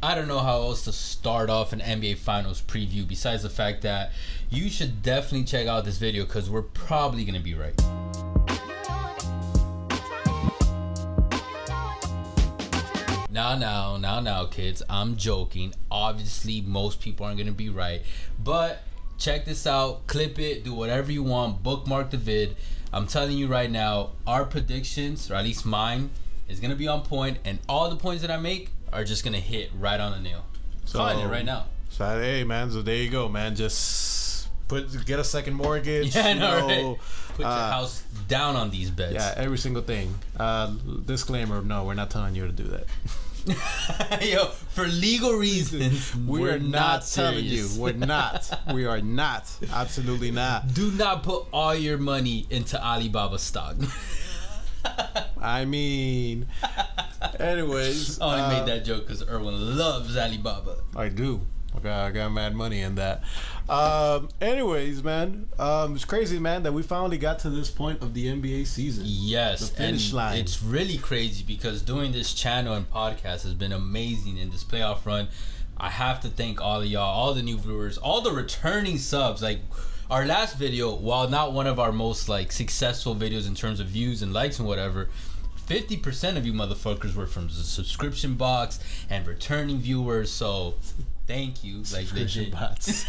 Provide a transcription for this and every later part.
I don't know how else to start off an NBA Finals preview besides the fact that you should definitely check out this video because we're probably going to be right. Now, kids, I'm joking. Obviously, most people aren't going to be right. But check this out. Clip it. Do whatever you want. Bookmark the vid. I'm telling you right now, our predictions, or at least mine, is going to be on point. And all the points that I make are just going to hit right on the nail. So, calling it right now. So, hey, man. So, there you go, man. Just get a second mortgage. Yeah, I know, right? Put your house down on these bets. Yeah, every single thing. Disclaimer, no, we're not telling you to do that. Yo, for legal reasons, we're not telling you. We're not. We are not. Absolutely not. Do not put all your money into Alibaba stock. I mean, anyways. I only made that joke because Erwin loves Alibaba. I do. I got mad money in that. Anyways, man, it's crazy, man, that we finally got to this point of the NBA season. Yes, the finish line. It's really crazy because doing this channel and podcast has been amazing in this playoff run. I have to thank all of y'all, all the new viewers, all the returning subs. Like our last video, while not one of our most like successful videos in terms of views and likes and whatever, 50% of you motherfuckers were from the subscription box and returning viewers. So thank you. Like subscription bots.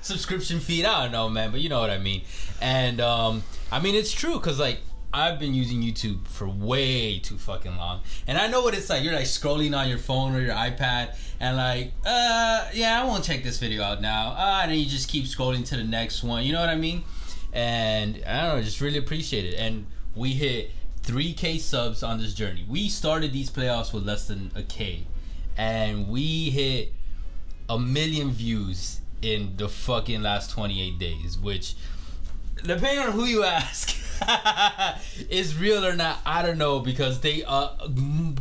Subscription feed, I don't know, man, but you know what I mean. And I mean, it's true because like I've been using YouTube for way too fucking long, and I know what it's like. You're like scrolling on your phone or your iPad and like yeah, I won't check this video out now, and then you just keep scrolling to the next one, you know what I mean? And I don't know, just really appreciate it. And we hit 3K subs on this journey. We started these playoffs with less than a K, and we hit 1 million views in the fucking last 28 days, which, depending on who you ask, is real or not, I don't know, because they a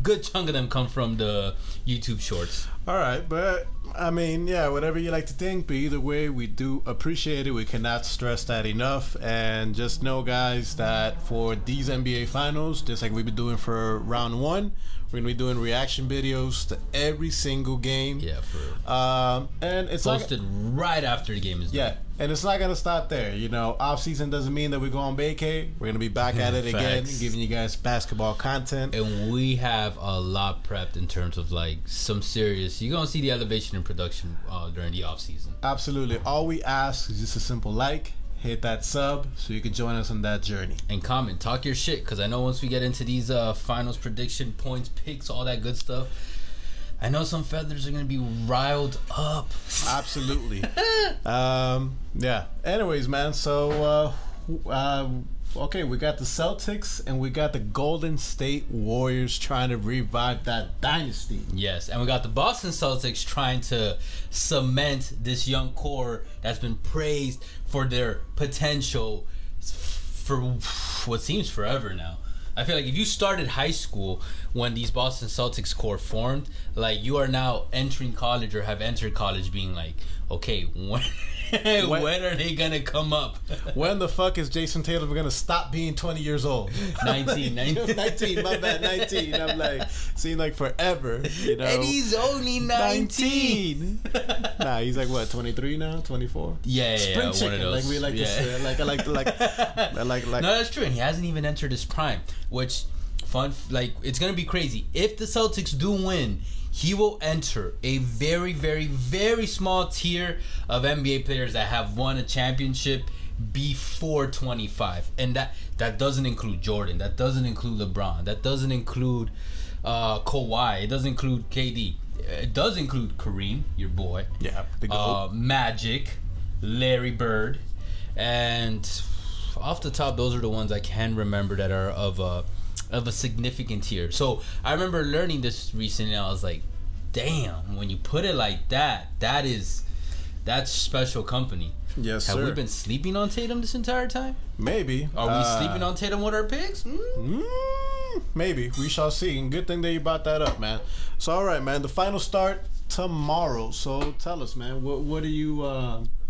good chunk of them come from the YouTube shorts. All right, but I mean, yeah, whatever you like to think, but either way, we do appreciate it. We cannot stress that enough. And just know, guys, that for these NBA Finals, just like we've been doing for round one, we're gonna be doing reaction videos to every single game. Yeah, for real. And it's posted right after the game is done. Yeah, and it's not gonna stop there. You know, off season doesn't mean that we go on vacay. We're gonna be back at it again, giving you guys basketball content. And we have a lot prepped in terms of like some serious. You're gonna see the elevation in production during the off season. Absolutely. All we ask is just a simple like. Hit that sub so you can join us on that journey. And comment, talk your shit, because I know once we get into these finals prediction points, picks, all that good stuff, I know some feathers are gonna be riled up. Absolutely. Yeah. Anyways, man. So okay, we got the Celtics and we got the Golden State Warriors trying to revive that dynasty. Yes, and we got the Boston Celtics trying to cement this young core that's been praised for their potential for what seems forever now. I feel like if you started high school when these Boston Celtics core formed, like you are now entering college or have entered college being like, okay, when are they gonna come up? When the fuck is Jayson Tatum gonna stop being 20 years old? 19, my bad, 19. I'm like, seemed like forever, you know. And he's only 19. Nah, he's like what, 23 now, 24? Yeah, Sprint chicken, one of those. Like we like to say. Like. No, that's true. And he hasn't even entered his prime, which it's gonna be crazy. If the Celtics do win, he will enter a very, very, very small tier of NBA players that have won a championship before 25. And that doesn't include Jordan. That doesn't include LeBron. That doesn't include Kawhi. It doesn't include KD. It does include Kareem, your boy. Yeah. The GOAT. Magic, Larry Bird. And off the top, those are the ones I can remember that are of a significant tier. So I remember learning this recently, and I was like, damn, when you put it like that, that's special company. Yes, sir. Have we been sleeping on Tatum this entire time? Maybe. Are we sleeping on Tatum with our picks? Maybe. We shall see. And good thing that you brought that up, man. So, all right, man. The final start tomorrow. So, tell us, man. What do you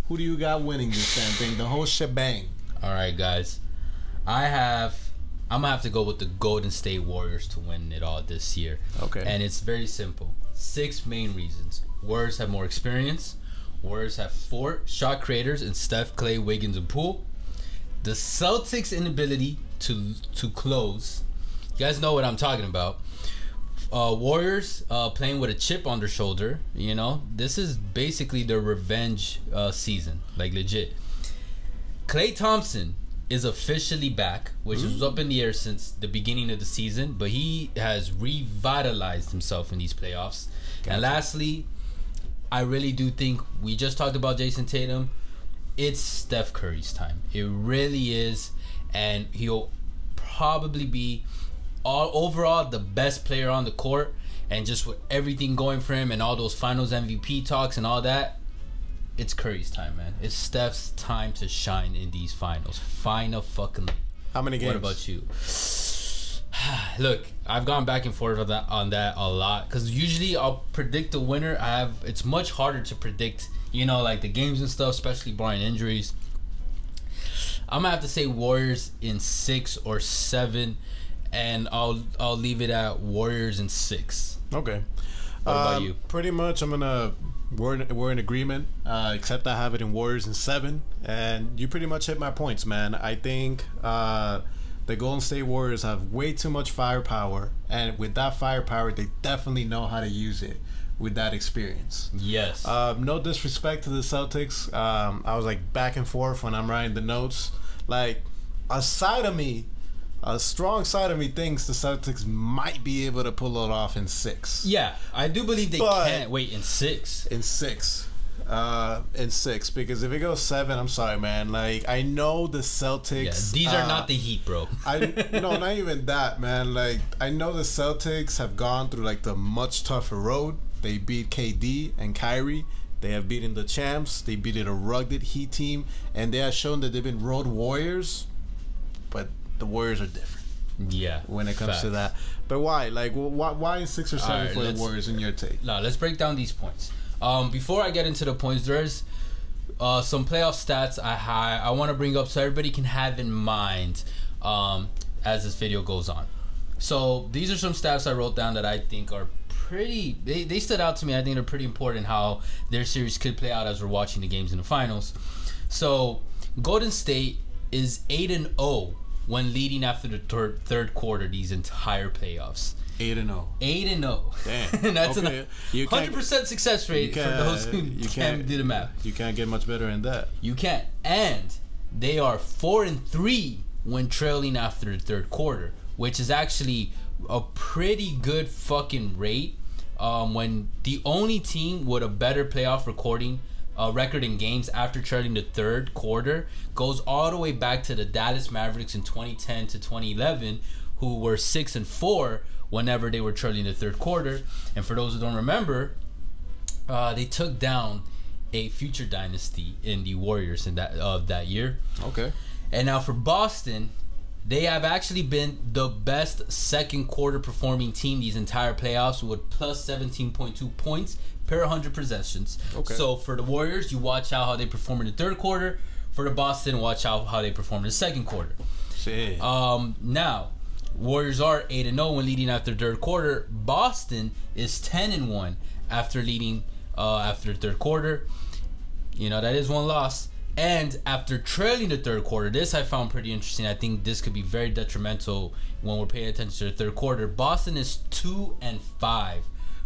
who do you got winning this damn thing? The whole shebang. All right, guys. I'm gonna have to go with the Golden State Warriors to win it all this year. Okay. And it's very simple. 6 main reasons. Warriors have more experience. Warriors have 4 shot creators in Steph, Clay, Wiggins, and Poole. The Celtics' inability to close. You guys know what I'm talking about. Warriors playing with a chip on their shoulder. You know, this is basically their revenge season, like legit. Klay Thompson is officially back, which was up in the air since the beginning of the season, but he has revitalized himself in these playoffs. Gotcha. And lastly, I really do think, we just talked about Jayson Tatum, it's Steph Curry's time. It really is, and he'll probably be overall the best player on the court, and just with everything going for him and all those finals MVP talks and all that, it's Curry's time, man. It's Steph's time to shine in these finals. Final fucking. How many games? What about you? Look, I've gone back and forth on that a lot, because usually I'll predict the winner. It's much harder to predict, you know, like the games and stuff, especially barring injuries. I'm gonna have to say Warriors in 6 or 7, and I'll leave it at Warriors in 6. Okay. What about you? Pretty much, we're in agreement, except I have it in Warriors in 7, and you pretty much hit my points, man. I think the Golden State Warriors have way too much firepower, and with that firepower, they definitely know how to use it with that experience. Yes. No disrespect to the Celtics. I was like back and forth when I'm writing the notes. Like, a strong side of me thinks the Celtics might be able to pull it off in 6. Yeah, I do believe they can. Wait, in 6? In 6. In 6, because if it goes 7, I'm sorry, man. Like, I know the Celtics. Yeah, these are not the Heat, bro. No, not even that, man. Like, I know the Celtics have gone through like the much tougher road. They beat KD and Kyrie. They have beaten the champs. They beat a rugged Heat team, and they have shown that they've been road warriors. But the Warriors are different. Yeah, when it comes to that. But why? Like, why is 6 or 7 for the Warriors in your take? No, let's break down these points. Before I get into the points, there's some playoff stats I want to bring up so everybody can have in mind as this video goes on. So these are some stats I wrote down that I think are pretty. They stood out to me. I think they're pretty important how their series could play out as we're watching the games in the finals. So Golden State is 8-0 when leading after the third quarter these entire playoffs. 8-0. 8-0. Damn. And that's a 100% success rate for those who can't do the math. You can't get much better than that. You can't. And they are 4-3 when trailing after the third quarter, which is actually a pretty good fucking rate. When the only team with a better playoff record in games after trailing the third quarter goes all the way back to the Dallas Mavericks in 2010 to 2011, who were 6-4 whenever they were trailing the third quarter. And for those who don't remember, they took down a future dynasty in the Warriors in that year. Okay. And now for Boston, they have actually been the best second quarter performing team these entire playoffs with plus 17.2 points per 100 possessions. Okay. So for the Warriors, you watch out how they perform in the third quarter. For the Boston, watch out how they perform in the second quarter. Shit. Now, Warriors are 8-0 when leading after the third quarter. Boston is 10-1 after leading after the third quarter. You know, that is one loss. And after trailing the third quarter, this I found pretty interesting. I think this could be very detrimental when we're paying attention to the third quarter. Boston is 2-5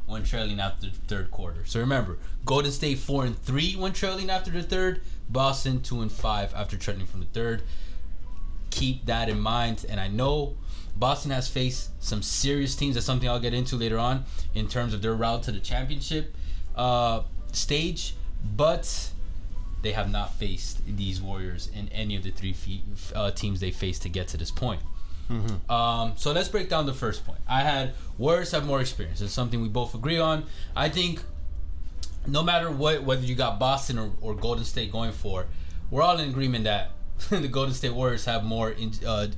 when trailing after the third quarter. So remember, Golden State 4-3 when trailing after the third. Boston 2-5 after trailing from the third. Keep that in mind. And I know Boston has faced some serious teams. That's something I'll get into later on in terms of their route to the championship stage. But they have not faced these Warriors in any of the 3 teams they faced to get to this point. Mm-hmm. So let's break down the first point. I had Warriors have more experience. It's something we both agree on. I think no matter what, whether you got Boston or Golden State going for, we're all in agreement that the Golden State Warriors have more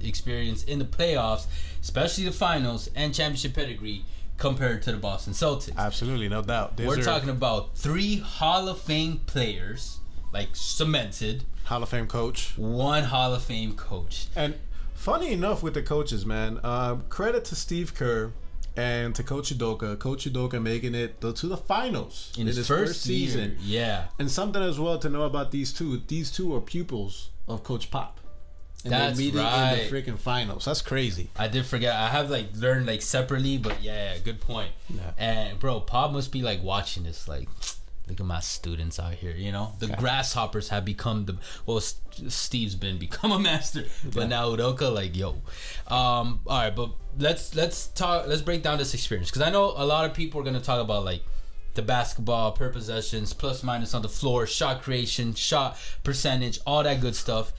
experience in the playoffs, especially the finals and championship pedigree, compared to the Boston Celtics. Absolutely, no doubt. We're talking about 3 Hall of Fame players, like cemented. Hall of Fame coach. 1 Hall of Fame coach. And funny enough with the coaches, man, credit to Steve Kerr and to Coach Udoka making it to the finals in his first season. Yeah. And something as well to know about these two. These two are pupils of Coach Pop. And that's they're meeting right. in the freaking finals. That's crazy. I did forget. I have like learned like separately, but yeah, good point. Yeah. And bro, Pop must be like watching this like, look at my students out here, you know. The grasshoppers have become the Steve's become a master, but now Udoka, like, yo. All right, but let's break down this experience, because I know a lot of people are gonna talk about like the basketball per possessions, plus minus on the floor, shot creation, shot percentage, all that good stuff.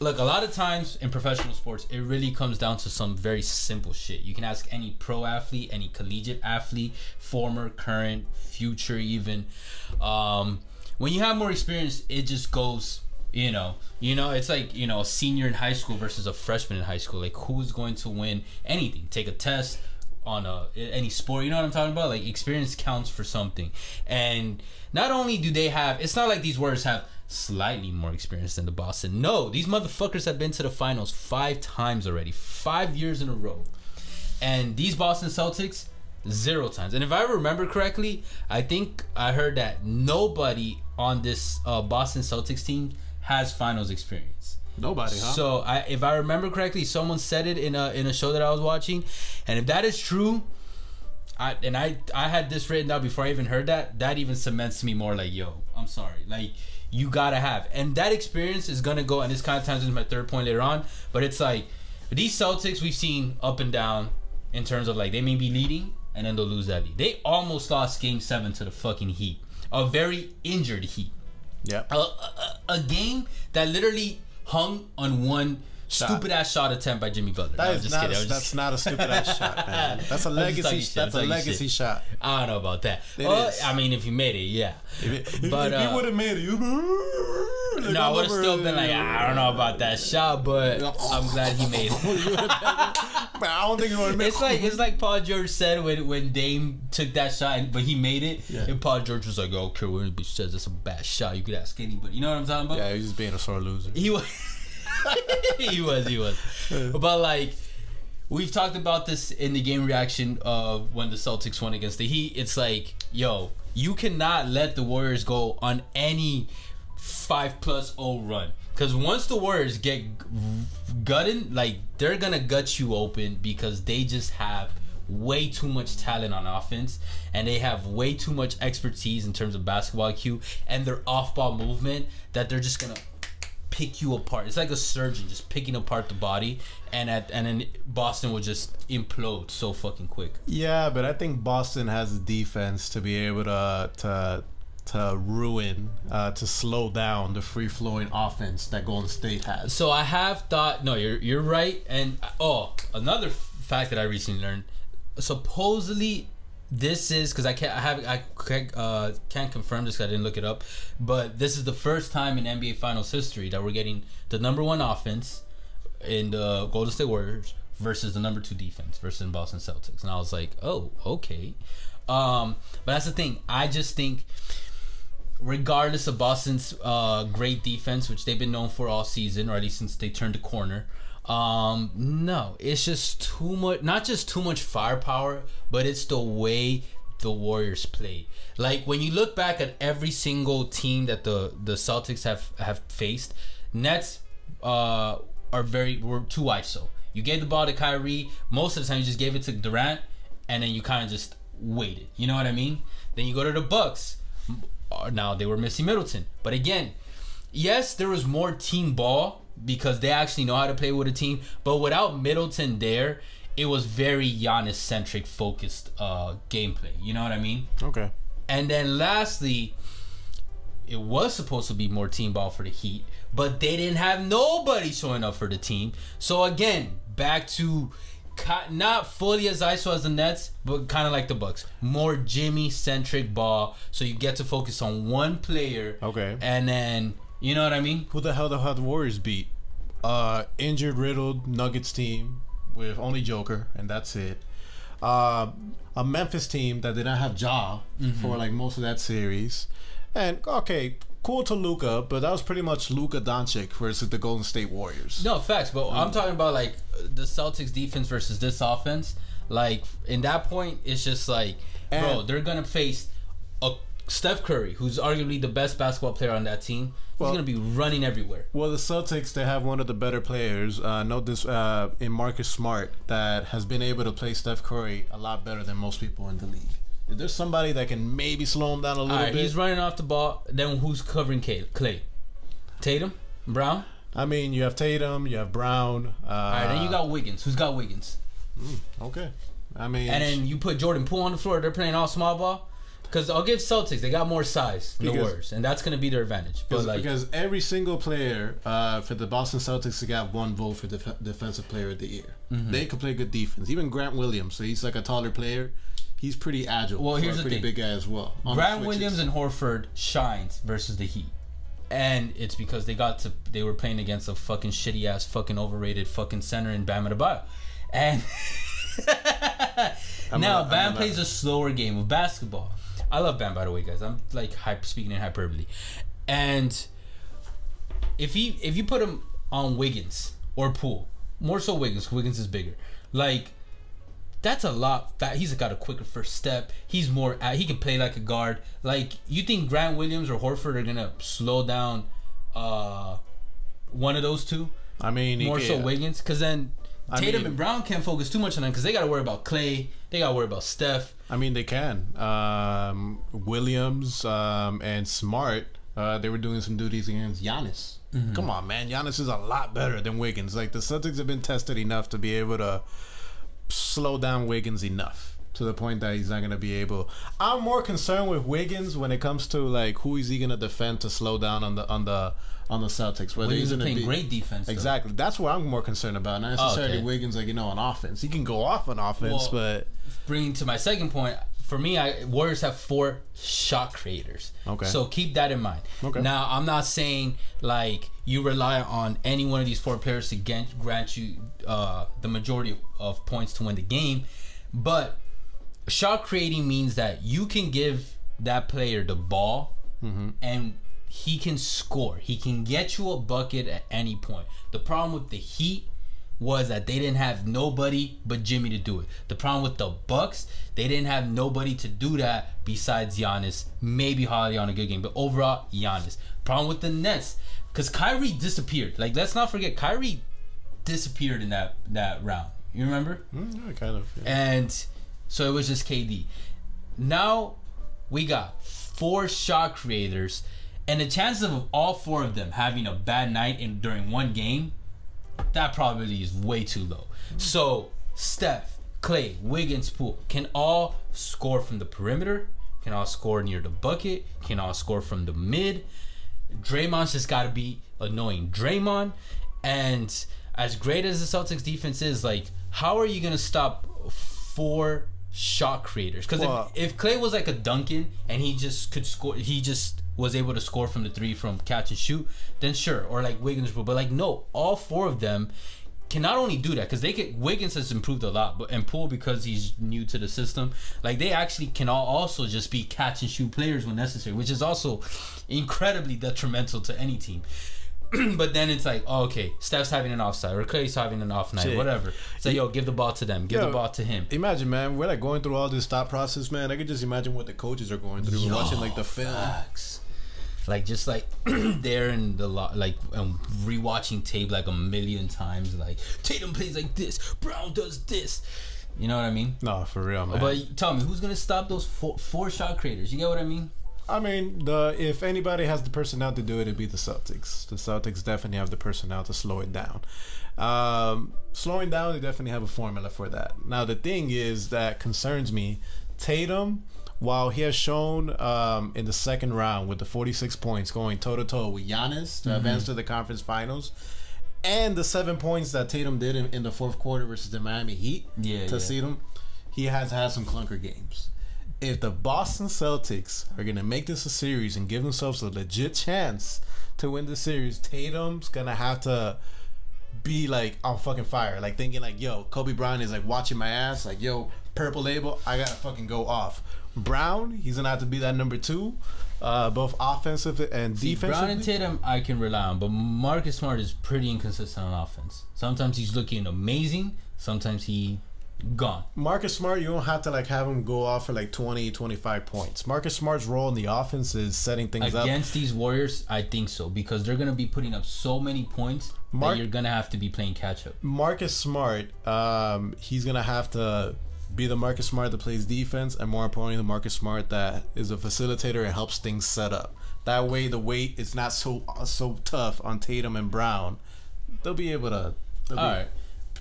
Look, a lot of times in professional sports, it really comes down to some very simple shit. You can ask any pro athlete, any collegiate athlete, former, current, future even. When you have more experience, it just goes, you know, it's like, you know, a senior in high school versus a freshman in high school. Like, who's going to win anything? Take a test on any sport, you know what I'm talking about? Like, experience counts for something. And not only do they have, it's not like these Warriors have slightly more experience than the Boston. No, these motherfuckers have been to the finals 5 times already, 5 years in a row. And these Boston Celtics, 0 times. And if I remember correctly, I think I heard that nobody on this Boston Celtics team has finals experience. Nobody, huh? So if I remember correctly, someone said it in a show that I was watching, and if that is true, I had this written down before I even heard that even cements me more like, yo, I'm sorry, like, you gotta have. And that experience is gonna go, and this kind of ties into my third point later on, but it's like, these Celtics we've seen up and down in terms of like, they may be leading and then they'll lose that lead. They almost lost game 7 to the fucking Heat, a very injured Heat. Yeah. A game that literally hung on one stupid ass shot attempt by Jimmy Butler. That's not a stupid ass shot, man. That's a legacy. That's a legacy shot. I don't know about that. Well, I mean, if you made it, yeah. If you would have made it, no, I would have still been like, I don't know about that shot, but I'm glad he made it. I don't think you would have made it. It's like Paul George said when Dame took that shot, but he made it, and Paul George was like, "Okay, when anybody says it's a bad shot, you could ask anybody." You know what I'm talking about? Yeah, he's just being a sore loser. He was. he was. But like, we've talked about this in the game reaction of when the Celtics won against the Heat. It's like, yo, you cannot let the Warriors go on any 5+0 run, because once the Warriors get gutted, like, they're gonna gut you open, because they just have way too much talent on offense, and they have way too much expertise in terms of basketball IQ and their off-ball movement, that they're just gonna pick you apart. It's like a surgeon just picking apart the body, and then Boston will just implode so fucking quick. Yeah, but I think Boston has the defense to be able to ruin, to slow down the free-flowing offense that Golden State has. So I have thought, no, you're right. And another fact that I recently learned, supposedly this is, because I can't confirm this because I didn't look it up, but this is the first time in NBA Finals history that we're getting the number 1 offense in the Golden State Warriors versus the number 2 defense versus the Boston Celtics. And I was like, oh, okay. But that's the thing. I just think, regardless of Boston's great defense, which they've been known for all season, or at least since they turned the corner, no, it's just too much. Not just too much firepower, but it's the way the Warriors played. Like, when you look back at every single team that the Celtics have faced, Nets were too ISO. You gave the ball to Kyrie. Most of the time, you just gave it to Durant, and then you kind of just waited. You know what I mean? Then you go to the Bucks. Now they were missing Middleton, but again, yes, there was more team ball because they actually know how to play with a team. But without Middleton there, it was very Giannis-centric focused gameplay. You know what I mean? Okay. And then lastly, it was supposed to be more team ball for the Heat, but they didn't have nobody showing up for the team. So again, back to not fully as ISO as the Nets, but kind of like the Bucks. More Jimmy-centric ball, so you get to focus on one player. Okay. And then, you know what I mean? Who the hell have the Warriors beat? Injured, riddled Nuggets team with only Joker, and that's it. A Memphis team that did not have Ja for like most of that series. And okay, cool to Luka, but that was pretty much Luka Doncic versus the Golden State Warriors. No, facts, but I'm talking about like the Celtics defense versus this offense. Like in that point, it's just like, bro, they're gonna face a Steph Curry, who's arguably the best basketball player on that team. He's gonna be running everywhere. Well, the Celtics, they have one of the better players. Note this in Marcus Smart, that has been able to play Steph Curry a lot better than most people in the league. If there's somebody that can maybe slow him down a little bit. He's running off the ball. Then who's covering Clay? Tatum? Brown? I mean, you have Tatum, you have Brown. All right, then you got Wiggins. Who's got Wiggins? Okay. I mean, and then you put Jordan Poole on the floor. They're playing all small ball. Because I'll give Celtics, they got more size than the Warriors, and that's going to be their advantage. But because every single player for the Boston Celtics, they got one vote for Defensive Player of the Year. They can play good defense. Even Grant Williams, so he's like a taller player. He's pretty agile. Well, here's a the pretty thing. big guy as well. Grant Williams and Horford shines versus the Heat. And it's because they were playing against a fucking shitty ass fucking overrated fucking center in Bam Adebayo. And Bam plays a slower game of basketball. I love Bam, by the way, guys. I'm like speaking in hyperbole. And if you put him on Wiggins or Poole, more so Wiggins is bigger. Like, that's a lot. He's got a quicker first step. He's more. He can play like a guard. Like, you think Grant Williams or Horford are gonna slow down one of those two? I mean, more so Wiggins, because then Tatum and Brown can't focus too much on them because they got to worry about Clay. They got to worry about Steph. I mean, they can. Williams and Smart, they were doing some duties against Giannis. Come on, man. Giannis is a lot better than Wiggins. Like, the Celtics have been tested enough to be able to slow down Wiggins enough to the point that he's not going to be able. I'm more concerned with Wiggins when it comes to, like, who is he going to defend to slow down on the Celtics. Whether Wiggins he's is playing great defense. Exactly. That's what I'm more concerned about. Not necessarily Wiggins, like, on offense. He can go off on offense, but bringing to my second point, for me, Warriors have 4 shot creators. Okay. So keep that in mind. Okay. Now, I'm not saying like you rely on any one of these 4 players to grant you the majority of points to win the game, but shot creating means that you can give that player the ball and he can score. He can get you a bucket at any point. The problem with the Heat was that they didn't have nobody but Jimmy to do it. The problem with the Bucks, they didn't have nobody to do that besides Giannis. Maybe Holiday on a good game, but overall, Giannis. Problem with the Nets, because Kyrie disappeared. Like, let's not forget, Kyrie disappeared in that round. You remember? Yeah, kind of. Yeah. And so it was just KD. Now we got 4 shot creators, and the chances of all 4 of them having a bad night during one game, that probability is way too low. So Steph, Clay, Wiggins, Poole can all score from the perimeter, can all score near the bucket, can all score from the mid. Draymond's just got to be annoying Draymond. And as great as the Celtics defense is, like, how are you going to stop 4 shot creators? Because if Clay was like a Duncan and he just could score, he just was able to score from the 3 from catch and shoot, then sure. Or like Wiggins, but like, no, all 4 of them can not only do that, because Wiggins has improved a lot, but and Poole, because he's new to the system, like, they actually can all also just be catch and shoot players when necessary, which is also incredibly detrimental to any team. But then it's like, oh, okay, Steph's having an offside or Clay's having an off night, whatever. It's like, yo, give the ball to them, give the ball to him. Imagine, man, we're like going through all this thought process, man. I could just imagine what the coaches are going through. We're watching like the film. Facts. Like, just like there in the rewatching tape like a million times. Like, Tatum plays like this, Brown does this. You know what I mean? No, for real, man. But tell me, who's gonna stop those 4 shot creators? You get what I mean? I mean, if anybody has the personnel to do it, it'd be the Celtics. The Celtics definitely have the personnel to slow it down. Slowing down, they definitely have a formula for that. Now, the thing is that concerns me, Tatum, while he has shown in the second round with the 46 points going toe-to-toe with Giannis to advance to the conference finals, and the 7 points that Tatum did in the fourth quarter versus the Miami Heat to see them, he has had some clunker games. If the Boston Celtics are going to make this a series and give themselves a legit chance to win the series, Tatum's going to have to be like on fucking fire, like thinking like, yo, Kobe Bryant is like watching my ass, like, yo, purple label, I gotta fucking go off. Brown, he's gonna have to be that number 2, both offensive and defensive. Brown and Tatum I can rely on, but Marcus Smart is pretty inconsistent on offense. Sometimes he's looking amazing, sometimes he gone. Marcus Smart, you don't have to like have him go off for like 20, 25 points. Marcus Smart's role in the offense is setting things up. Against these Warriors, I think so, because they're going to be putting up so many points that you're going to have to be playing catch up. Marcus Smart, he's going to have to be the Marcus Smart that plays defense, and more importantly, the Marcus Smart that is a facilitator and helps things set up. That way, the weight is not so tough on Tatum and Brown. They'll be able to. All right.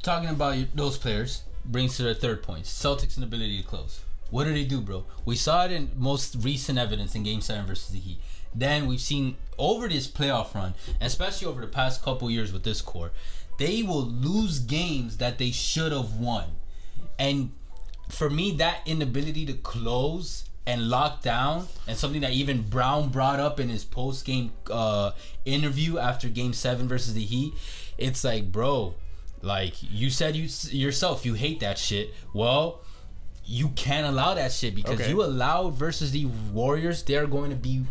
Talking about those players brings to their third point. Celtics' inability to close. What do they do, bro? We saw it in most recent evidence in Game 7 versus the Heat. Then we've seen over this playoff run, especially over the past couple years with this core, they will lose games that they should have won. And for me, that inability to close and lock down, and something that even Brown brought up in his post-game interview after Game 7 versus the Heat, it's like, bro, like you said yourself, you hate that shit. Well, you can't allow that shit, because you allow versus the Warriors, they're going to be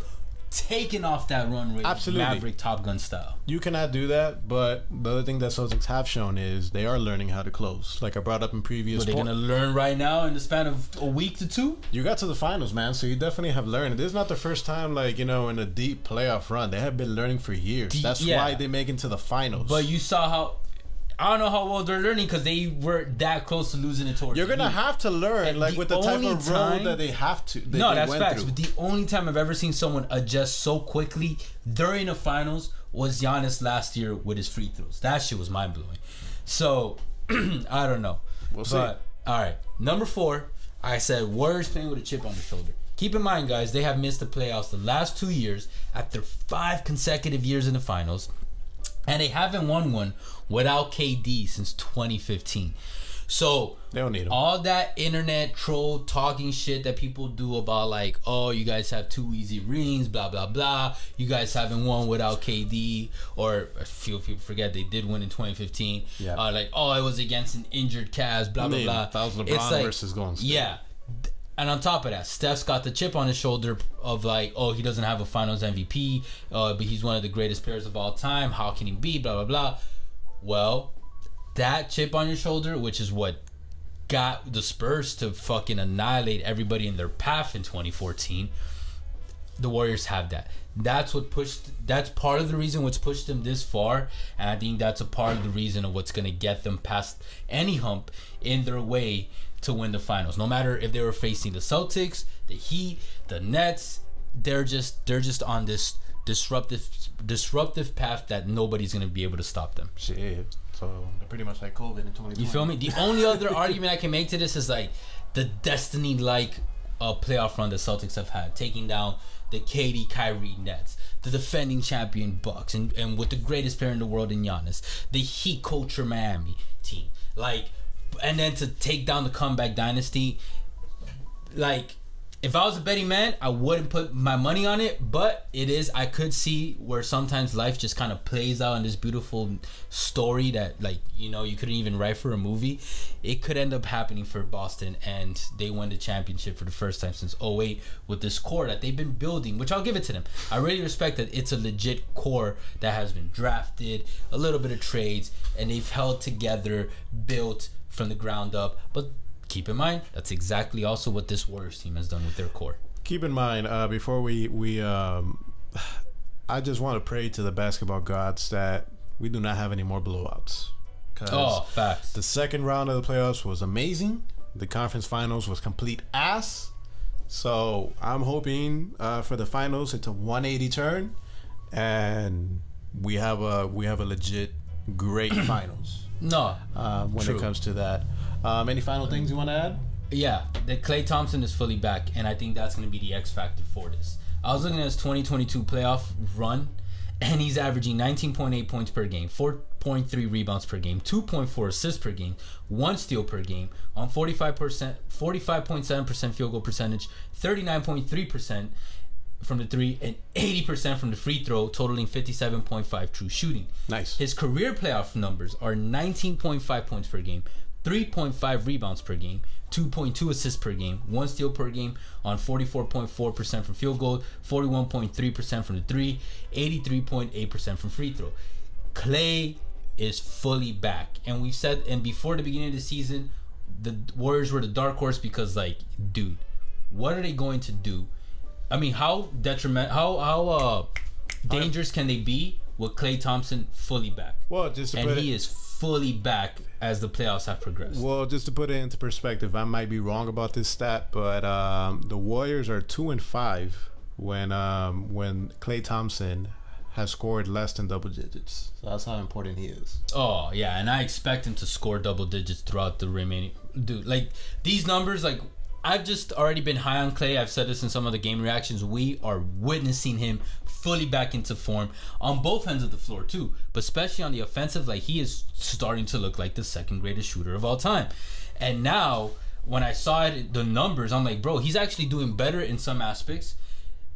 taking off that run rate. Absolutely. Maverick Top Gun style. You cannot do that, but the other thing that Celtics have shown is they are learning how to close. Like I brought up in previous They're going to learn right now in the span of a week to two? You got to the finals, man, so you definitely have learned. This is not the first time, like, in a deep playoff run. They have been learning for years. That's why they make it to the finals. But you saw how... I don't know how well they're learning, because they were that close to losing it towards. You're gonna have to learn, like with the type of road that they have to. No, that's facts. But the only time I've ever seen someone adjust so quickly during the finals was Giannis last year with his free throws. That shit was mind blowing. So I don't know. We'll see. All right, number 4. I said Warriors playing with a chip on their shoulder. Keep in mind, guys, they have missed the playoffs the last 2 years after 5 consecutive years in the finals. And they haven't won one without KD since 2015. So they don't need him. All that internet troll talking shit that people do about, like, oh, you guys have 2 easy rings, blah blah blah. You guys haven't won without KD, or a few people forget they did win in 2015. Yeah. Like, oh, it was against an injured Cavs, blah blah blah. That was LeBron versus Golden State. Yeah. And on top of that, Steph's got the chip on his shoulder of like, oh, he doesn't have a Finals MVP, but he's one of the greatest players of all time. How can he be? Blah, blah, blah. Well, that chip on your shoulder, which is what got the Spurs to fucking annihilate everybody in their path in 2014, the Warriors have that. That's part of the reason what's pushed them this far, and I think that's a part of the reason of what's going to get them past any hump in their way to win the finals. No matter if they were facing the Celtics, the Heat, the Nets, they're just on this disruptive path that nobody's going to be able to stop them. Shit. So they're pretty much like COVID in 2020. You feel me? The only other argument I can make to this is like the destiny-like playoff run the Celtics have had, taking down the KD Kyrie Nets, the defending champion Bucks, and with the greatest player in the world in Giannis, the Heat culture Miami team, like, and then to take down the comeback dynasty. Like, if I was a betting man, I wouldn't put my money on it, but I could see where sometimes life just kind of plays out in this beautiful story that, like, you couldn't even write for a movie. It could end up happening for Boston, and they won the championship for the first time since 2008 with this core that they've been building, which I'll give it to them. I really respect that it's a legit core that has been drafted, a little bit of trades, and they've held together, built from the ground up. But keep in mind, that's exactly also what this Warriors team has done with their core. Keep in mind, before we I just want to pray to the basketball gods that we do not have any more blowouts. Facts. The second round of the playoffs was amazing. The conference finals was complete ass. So I'm hoping for the finals it's a 180 turn, and we have a legit great finals. No, when it comes to that. Any final things you want to add? Yeah, that Klay Thompson is fully back, and I think that's going to be the X factor for this. I was looking at his 2022 playoff run, and he's averaging 19.8 points per game, 4.3 rebounds per game, 2.4 assists per game, 1 steal per game, on 45.7% field goal percentage, 39.3% from the 3, and 80% from the free throw, totaling 57.5 true shooting. Nice. His career playoff numbers are 19.5 points per game, 3.5 rebounds per game, 2.2 assists per game, 1 steal per game on 44.4% from field goal, 41.3% from the 3, 83.8% from free throw. Klay is fully back, and we've said, and before the beginning of the season, the Warriors were the dark horse because, like, dude, what are they going to do? I mean, how dangerous can they be with Klay Thompson fully back? Well, he is fully back as the playoffs have progressed. Well, just to put it into perspective, I might be wrong about this stat, but the Warriors are 2-5 when Klay Thompson has scored less than double digits. So that's how important he is. Oh yeah, and I expect him to score double digits throughout the remaining. Dude, like these numbers, like I've just already been high on Klay. I've said this in some of the game reactions. We are witnessing him fully back into form on both ends of the floor too, but especially on the offensive. Like he is starting to look like the second greatest shooter of all time. And now when I saw it, the numbers, I'm like, bro, he's actually doing better in some aspects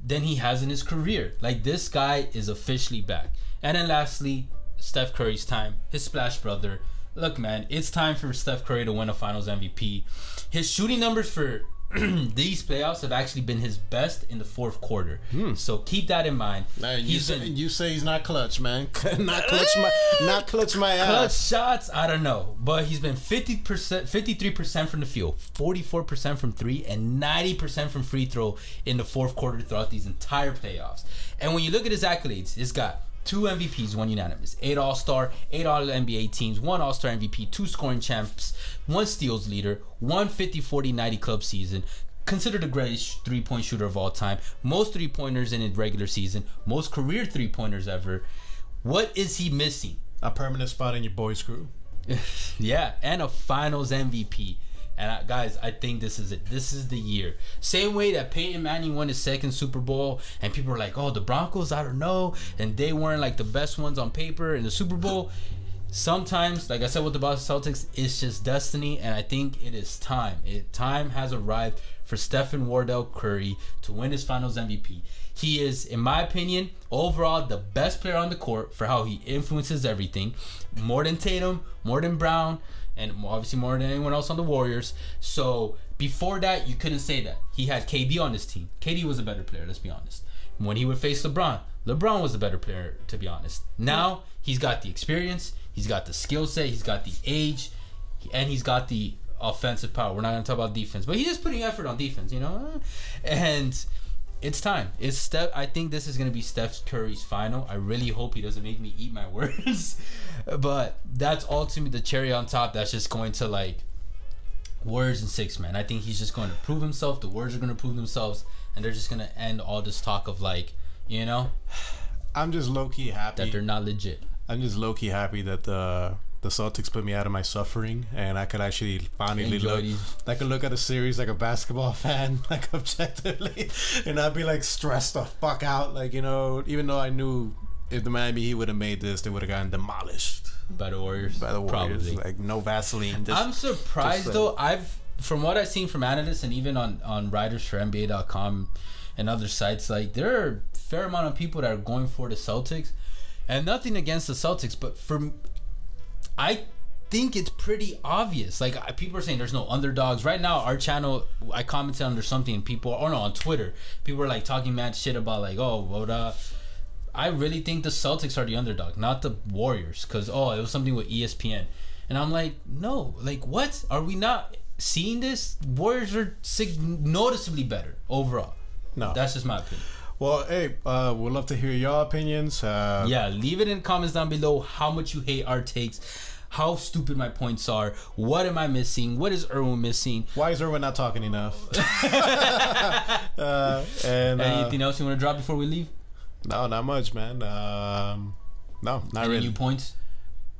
than he has in his career. Like this guy is officially back. And then lastly, Steph Curry's time, his splash brother. Look, man, it's time for Steph Curry to win a Finals MVP. His shooting numbers for these playoffs have actually been his best in the fourth quarter. So keep that in mind. You say he's not clutch, man. not clutch my ass. Clutch shots, I don't know, but he's been 53% from the field, 44% from three, and 90% from free throw in the fourth quarter throughout these entire playoffs. And when you look at his accolades, he's got 2 MVPs, 1 unanimous, 8 All-Star, 8 All-NBA teams, 1 All-Star MVP, 2 scoring champs, 1 steals leader, 1 50-40-90 club season, considered the greatest three-point shooter of all time, most three-pointers in a regular season, most career three-pointers ever. What is he missing? A permanent spot in your boys' crew. Yeah, and a Finals MVP. And guys, I think this is it. This is the year. Same way that Peyton Manning won his second Super Bowl, and people were like, "Oh, the Broncos, I don't know," and they weren't like the best ones on paper in the Super Bowl. Sometimes, like I said with the Boston Celtics, it's just destiny, and I think it is time. Time has arrived for Stephen Wardell Curry to win his Finals MVP. He is, in my opinion, overall the best player on the court for how he influences everything, more than Tatum, more than Brown, and obviously more than anyone else on the Warriors. So before that, you couldn't say that. He had KD on his team. KD was a better player, let's be honest. When he would face LeBron, LeBron was a better player, to be honest. Now, he's got the experience, he's got the skill set, he's got the age, and he's got the offensive power. We're not going to talk about defense, but he's just putting effort on defense, you know? And it's time. I think this is going to be Steph Curry's final. I really hope he doesn't make me eat my words. But that's ultimately the cherry on top. That's just going to, like, Warriors in 6, man. I think he's just going to prove himself. The Warriors are going to prove themselves. And they're just going to end all this talk of, like, you know? I'm just low-key happy that they're not legit. I'm just low-key happy that the Celtics put me out of my suffering, and I could actually finally look at a series like a basketball fan, like objectively, and I'd be like stressed the fuck out, like, you know, even though I knew if the Miami Heat would have made this, they would have gotten demolished by the Warriors. Probably. Like no Vaseline. I'm surprised though. From what I've seen from analysts and even on writers for NBA.com and other sites, like there are a fair amount of people that are going for the Celtics, and nothing against the Celtics, but I think it's pretty obvious. Like people are saying there's no underdogs right now. Our channel, I commented under something, and people, or no, on Twitter, people were like talking mad shit about like, oh, what? I really think the Celtics are the underdog, not the Warriors, because it was something with ESPN, and I'm like, no, like what? Are we not seeing this? Warriors are noticeably better overall. No, that's just my opinion. Well, hey, we'd love to hear your opinions. Yeah, leave it in the comments down below how much you hate our takes, how stupid my points are, what am I missing, what is Erwin missing, why is Erwin not talking enough, and anything else you want to drop before we leave? No, not much, man. No, not really. Any new points?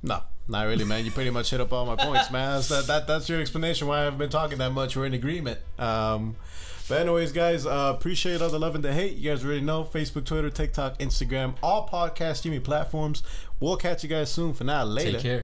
No, not really, man. You pretty much hit up all my points, man. That's your explanation why I haven't been talking that much. We're in agreement. But anyways, guys, appreciate all the love and the hate. You guys already know, Facebook, Twitter, TikTok, Instagram, all podcast streaming platforms. We'll catch you guys soon. For now, later. Take care.